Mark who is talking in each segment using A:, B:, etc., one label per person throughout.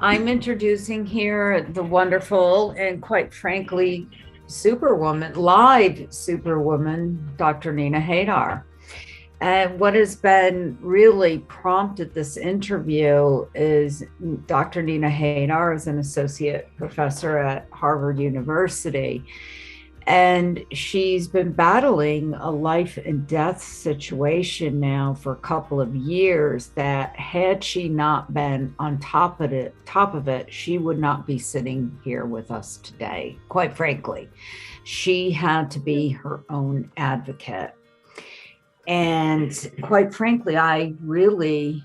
A: I'm introducing here the wonderful and quite frankly, superwoman, live superwoman, Dr. Neena Haidar. And what has been really prompted this interview is Dr. Neena Haidar is an associate professor at Harvard University. And she's been battling a life and death situation now for a couple of years that had she not been on top of it, she would not be sitting here with us today. Quite frankly, she had to be her own advocate. And quite frankly, I really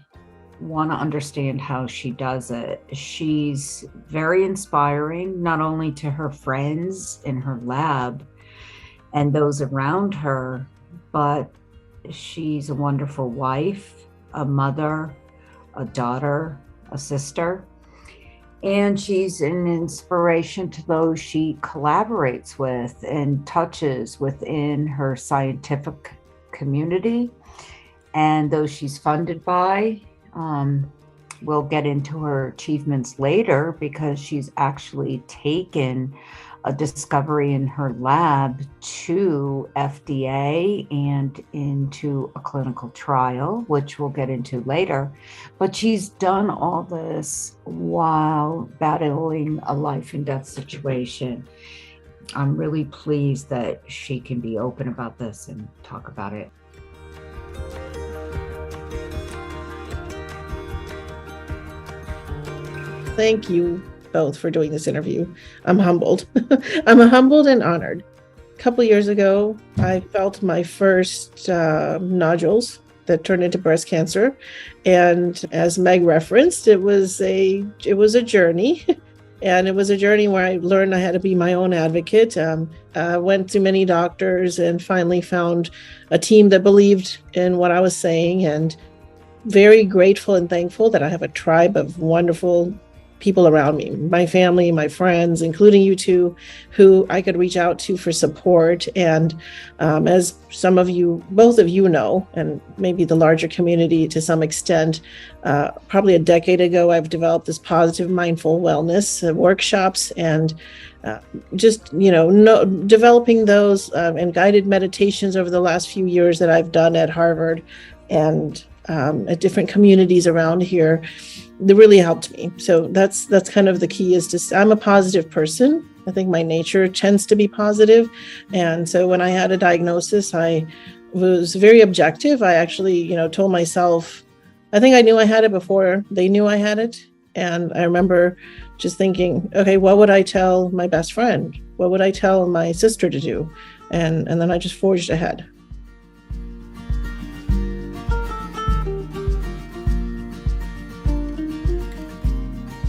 A: want to understand how she does it. She's very inspiring, not only to her friends in her lab and those around her, but she's a wonderful wife, a mother, a daughter, a sister. And she's an inspiration to those she collaborates with and touches within her scientific community and those she's funded by. We'll get into her achievements later because she's actually taken a discovery in her lab to FDA and into a clinical trial, which we'll get into later. But she's done all this while battling a life and death situation. I'm really pleased that she can be open about this and talk about it.
B: Thank you both for doing this interview. I'm humbled. I'm humbled and honored. A couple of years ago, I felt my first nodules that turned into breast cancer. And as Meg referenced, it was a journey. And it was a journey where I learned I had to be my own advocate. Went to many doctors and finally found a team that believed in what I was saying, and very grateful and thankful that I have a tribe of wonderful people around me, my family, my friends, including you two, who I could reach out to for support. And as some of you, both of you know, and maybe the larger community to some extent, probably a decade ago, I've developed this positive mindful wellness workshops and developing those and guided meditations over the last few years that I've done at Harvard and at different communities around here. That really helped me. So that's kind of the key, is I'm a positive person. I think my nature tends to be positive. And so when I had a diagnosis, I was very objective. I actually, told myself, I think I knew I had it before they knew I had it. And I remember just thinking, okay, what would I tell my best friend? What would I tell my sister to do? And then I just forged ahead.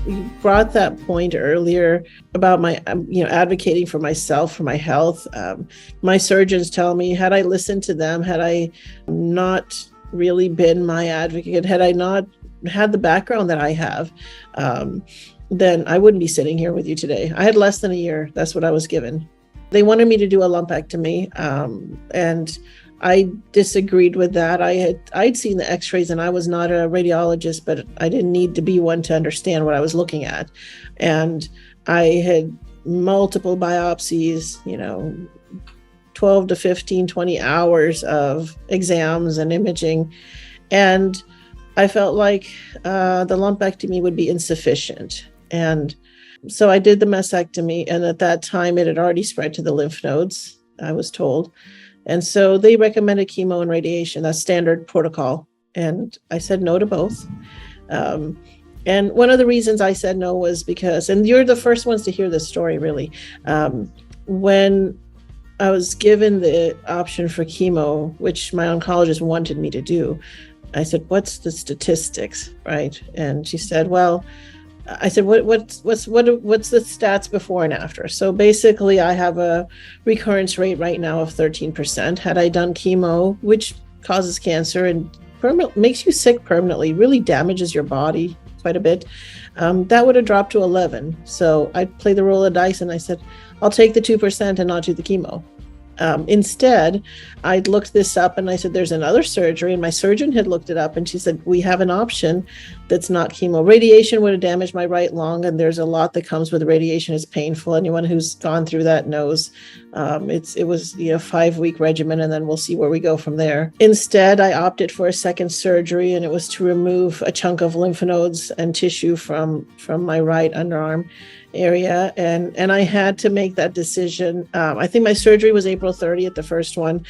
B: You brought that point earlier about my, advocating for myself, for my health. My surgeons tell me, had I listened to them, had I not really been my advocate, had I not had the background that I have, then I wouldn't be sitting here with you today. I had less than a year. That's what I was given. They wanted me to do a lumpectomy, and I disagreed with that. I'd seen the x-rays, and I was not a radiologist, but I didn't need to be one to understand what I was looking at. And I had multiple biopsies, 12 to 15, 20 hours of exams and imaging. And I felt like the lumpectomy would be insufficient. And so I did the mastectomy. And at that time, it had already spread to the lymph nodes, I was told. And so they recommended chemo and radiation, that's standard protocol. And I said no to both. And one of the reasons I said no was because, and you're the first ones to hear this story, really. When I was given the option for chemo, which my oncologist wanted me to do, I said, what's the statistics, right? And she said, well, I said, what's the stats before and after? So basically, I have a recurrence rate right now of 13%. Had I done chemo, which causes cancer and makes you sick permanently, really damages your body quite a bit, that would have dropped to 11. So I played the roll of dice and I said, I'll take the 2% and not do the chemo. Instead, I looked this up and I said, there's another surgery. And my surgeon had looked it up and she said, we have an option that's not chemo. Radiation would have damaged my right lung. And there's a lot that comes with radiation. It's painful. Anyone who's gone through that knows. It was 5-week regimen, and then we'll see where we go from there. Instead, I opted for a second surgery, and it was to remove a chunk of lymph nodes and tissue from my right underarm area. And I had to make that decision. I think my surgery was April 30th, the first one.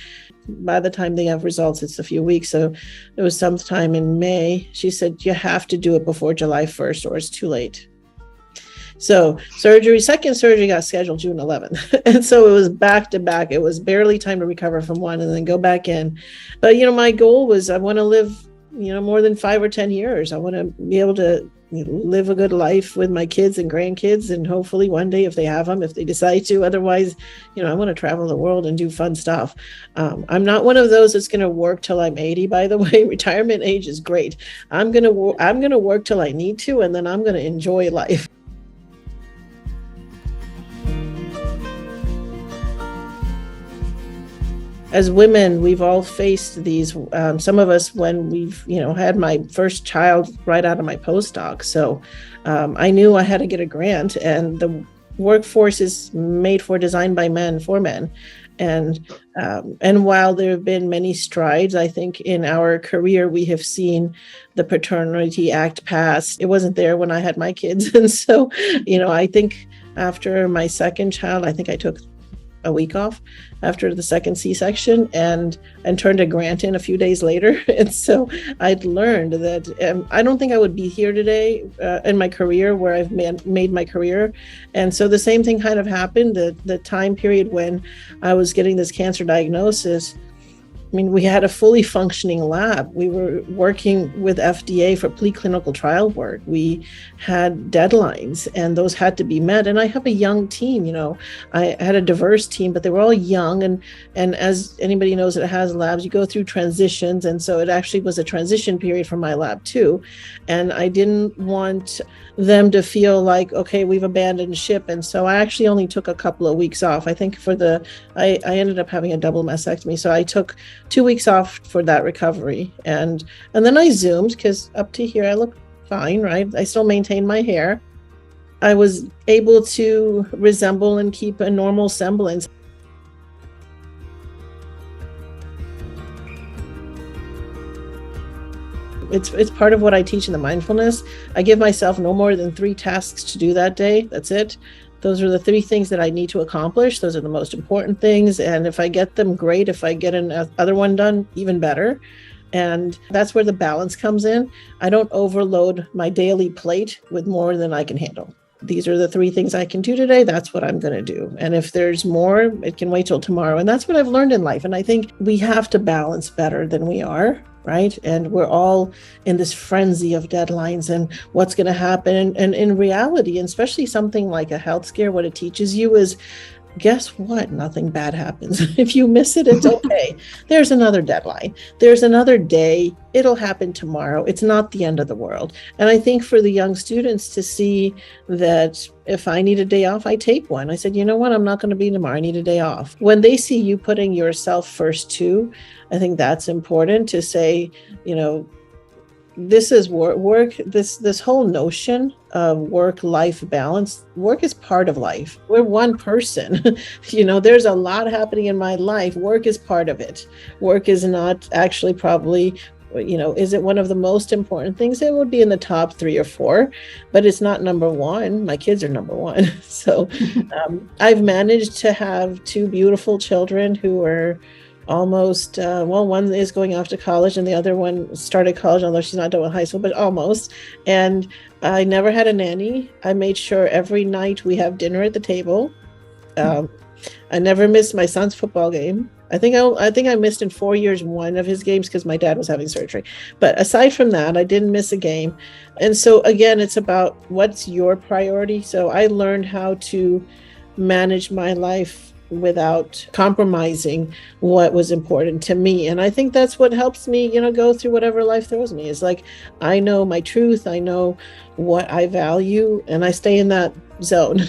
B: By the time they have results, it's a few weeks. So it was sometime in May. She said, you have to do it before July 1st or it's too late. So second surgery got scheduled June 11th. And so it was back to back. It was barely time to recover from one and then go back in. But, my goal was I want to live, more than 5 or 10 years. I want to be able to live a good life with my kids and grandkids. And hopefully one day, if they have them, if they decide to, otherwise, I want to travel the world and do fun stuff. I'm not one of those that's going to work till I'm 80, by the way. Retirement age is great. I'm going to work till I need to, and then I'm going to enjoy life. As women, we've all faced these, some of us when we've, had my first child right out of my postdoc. So I knew I had to get a grant, and the workforce is designed by men for men. And while there have been many strides, I think in our career, we have seen the Paternity Act pass. It wasn't there when I had my kids. And so, I think after my second child, I think I took a week off after the second C-section and turned a grant in a few days later. And so I'd learned that I don't think I would be here today in my career where I've made my career. And so the same thing kind of happened. The time period when I was getting this cancer diagnosis, we had a fully functioning lab. We were working with FDA for preclinical trial work. We had deadlines, and those had to be met. And I have a young team. I had a diverse team, but they were all young. And as anybody knows that has labs, you go through transitions. And so it actually was a transition period for my lab too. And I didn't want them to feel like, okay, we've abandoned ship. And so I actually only took a couple of weeks off. I think I ended up having a double mastectomy. So I took 2 weeks off for that recovery. And then I Zoomed, because up to here I look fine, right? I still maintain my hair. I was able to resemble and keep a normal semblance. It's part of what I teach in the mindfulness. I give myself no more than 3 tasks to do that day. That's it. Those are the 3 things that I need to accomplish. Those are the most important things. And if I get them, great. If I get another one done, even better. And that's where the balance comes in. I don't overload my daily plate with more than I can handle. These are the 3 things I can do today. That's what I'm going to do. And if there's more, it can wait till tomorrow. And that's what I've learned in life. And I think we have to balance better than we are. Right. And we're all in this frenzy of deadlines and what's going to happen. And in reality, and especially something like a health scare, what it teaches you is, guess what? Nothing bad happens. If you miss it, it's okay. There's another deadline. There's another day. It'll happen tomorrow. It's not the end of the world. And I think for the young students to see that if I need a day off, I take one. I said, you know what? I'm not going to be tomorrow. I need a day off. When they see you putting yourself first too, I think that's important to say, this is work, this whole notion of work-life balance. Work is part of life. We're one person. There's a lot happening in my life. Work is part of it. Work is not actually probably, is it one of the most important things? It would be in the top 3 or 4, but it's not number 1. My kids are number 1. So I've managed to have 2 beautiful children who are almost, one is going off to college and the other one started college, although she's not done with high school, but almost. And I never had a nanny. I made sure every night we have dinner at the table. I never missed my son's football game. I think I missed in 4 years one of his games because my dad was having surgery. But aside from that, I didn't miss a game. And so again, it's about what's your priority. So I learned how to manage my life without compromising what was important to me. And I think that's what helps me, go through whatever life throws me. It's like, I know my truth, I know what I value, and I stay in that zone.